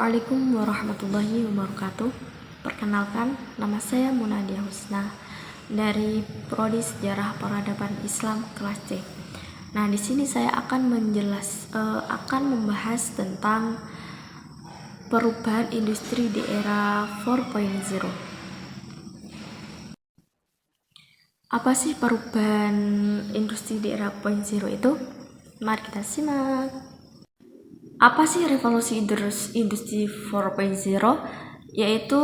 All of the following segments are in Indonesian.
Assalamualaikum warahmatullahi wabarakatuh. Perkenalkan, nama saya Munadia Husna dari Prodi Sejarah Peradaban Islam kelas C. Nah, di sini saya akan membahas tentang perubahan industri di era 4.0. Apa sih perubahan industri di era 4.0 itu? Mari kita simak. Apa sih revolusi industri 4.0? Yaitu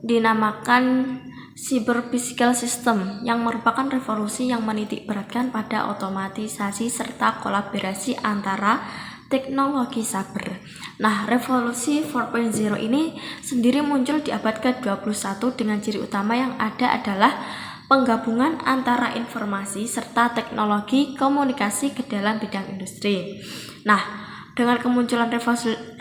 dinamakan cyber physical system, yang merupakan revolusi yang menitik beratkan pada otomatisasi serta kolaborasi antara teknologi cyber. Nah, revolusi 4.0 ini sendiri muncul di abad ke-21 dengan ciri utama yang ada adalah penggabungan antara informasi serta teknologi komunikasi ke dalam bidang industri. Nah, dengan kemunculan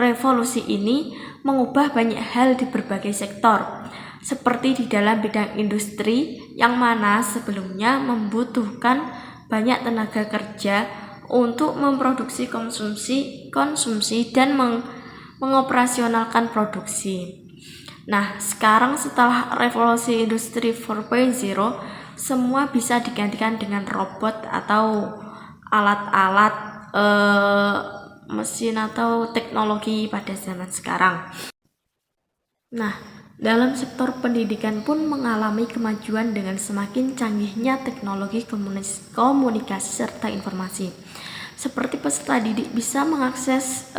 revolusi ini mengubah banyak hal di berbagai sektor, seperti di dalam bidang industri yang mana sebelumnya membutuhkan banyak tenaga kerja untuk memproduksi konsumsi dan mengoperasionalkan produksi. Nah, sekarang setelah revolusi industri 4.0, semua bisa digantikan dengan robot atau alat-alat mesin atau teknologi pada zaman sekarang. Nah, dalam sektor pendidikan pun mengalami kemajuan dengan semakin canggihnya teknologi komunikasi serta informasi. Seperti peserta didik bisa mengakses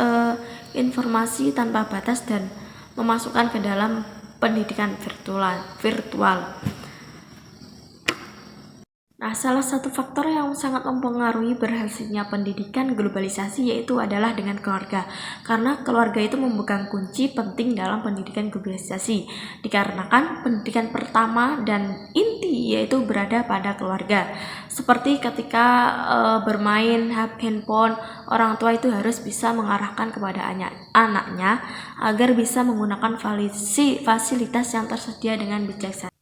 informasi tanpa batas dan memasukkan ke dalam pendidikan virtual. Nah, salah satu faktor yang sangat mempengaruhi berhasilnya pendidikan globalisasi yaitu adalah dengan keluarga. Karena keluarga itu memegang kunci penting dalam pendidikan globalisasi. Dikarenakan pendidikan pertama dan inti yaitu berada pada keluarga. Seperti ketika bermain handphone, orang tua itu harus bisa mengarahkan kepada anaknya agar bisa menggunakan fasilitas yang tersedia dengan bijaksana.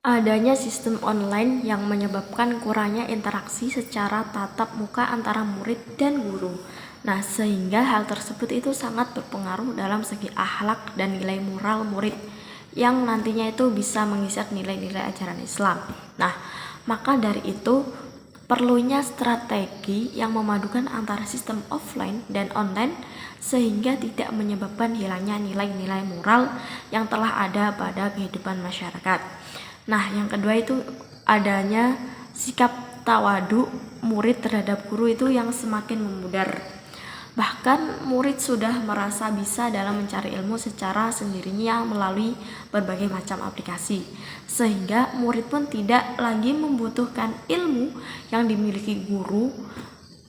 Adanya sistem online yang menyebabkan kurangnya interaksi secara tatap muka antara murid dan guru. Nah, sehingga hal tersebut itu sangat berpengaruh dalam segi akhlak dan nilai moral murid yang nantinya itu bisa mengisap nilai-nilai ajaran Islam. Nah, maka dari itu perlunya strategi yang memadukan antara sistem offline dan online sehingga tidak menyebabkan hilangnya nilai-nilai moral yang telah ada pada kehidupan masyarakat. Nah, yang kedua itu adanya sikap tawadu murid terhadap guru itu yang semakin memudar. Bahkan murid sudah merasa bisa dalam mencari ilmu secara sendirinya melalui berbagai macam aplikasi, sehingga murid pun tidak lagi membutuhkan ilmu yang dimiliki guru.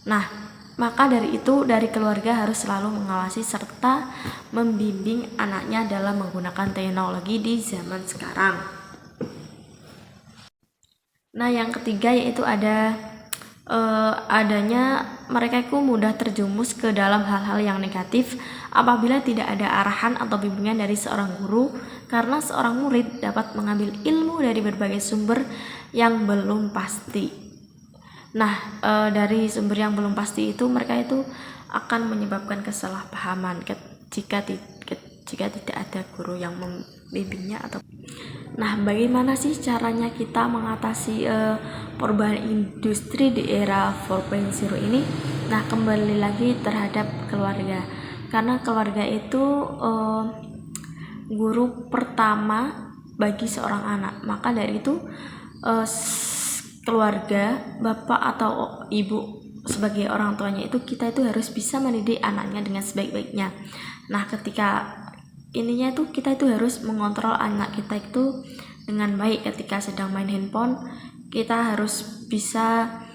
Nah, maka dari itu dari keluarga harus selalu mengawasi serta membimbing anaknya dalam menggunakan teknologi di zaman sekarang. Nah, yang ketiga yaitu adanya mereka itu mudah terjumus ke dalam hal-hal yang negatif apabila tidak ada arahan atau bimbingan dari seorang guru, karena seorang murid dapat mengambil ilmu dari berbagai sumber yang belum pasti. Nah, dari sumber yang belum pasti itu mereka itu akan menyebabkan kesalahpahaman jika tidak ada guru yang membimbingnya atau. Nah, bagaimana sih caranya kita mengatasi perubahan industri di era 4.0 ini? Nah, kembali lagi terhadap keluarga. Karena keluarga itu guru pertama bagi seorang anak. Maka dari itu keluarga, bapak atau ibu sebagai orang tuanya itu kita itu harus bisa mendidik anaknya dengan sebaik-baiknya. Nah, ketika ininya itu kita itu harus mengontrol anak kita itu dengan baik. Ketika sedang main handphone, kita harus bisa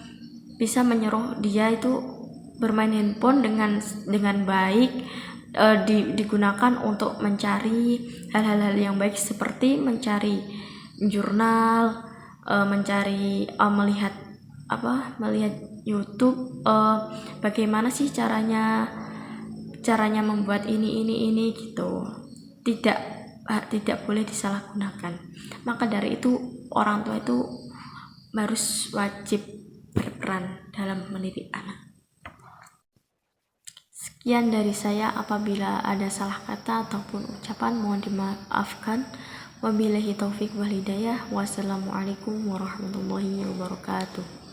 menyuruh dia itu bermain handphone dengan baik, digunakan untuk mencari hal-hal yang baik seperti mencari jurnal, melihat YouTube, bagaimana sih caranya membuat ini gitu. Tidak boleh disalahgunakan. Maka dari itu orang tua itu harus wajib berperan dalam mendidik anak. Sekian dari saya, apabila ada salah kata ataupun ucapan mohon dimaafkan. Wabillahi taufik wal hidayah. Wassalamualaikum warahmatullahi wabarakatuh.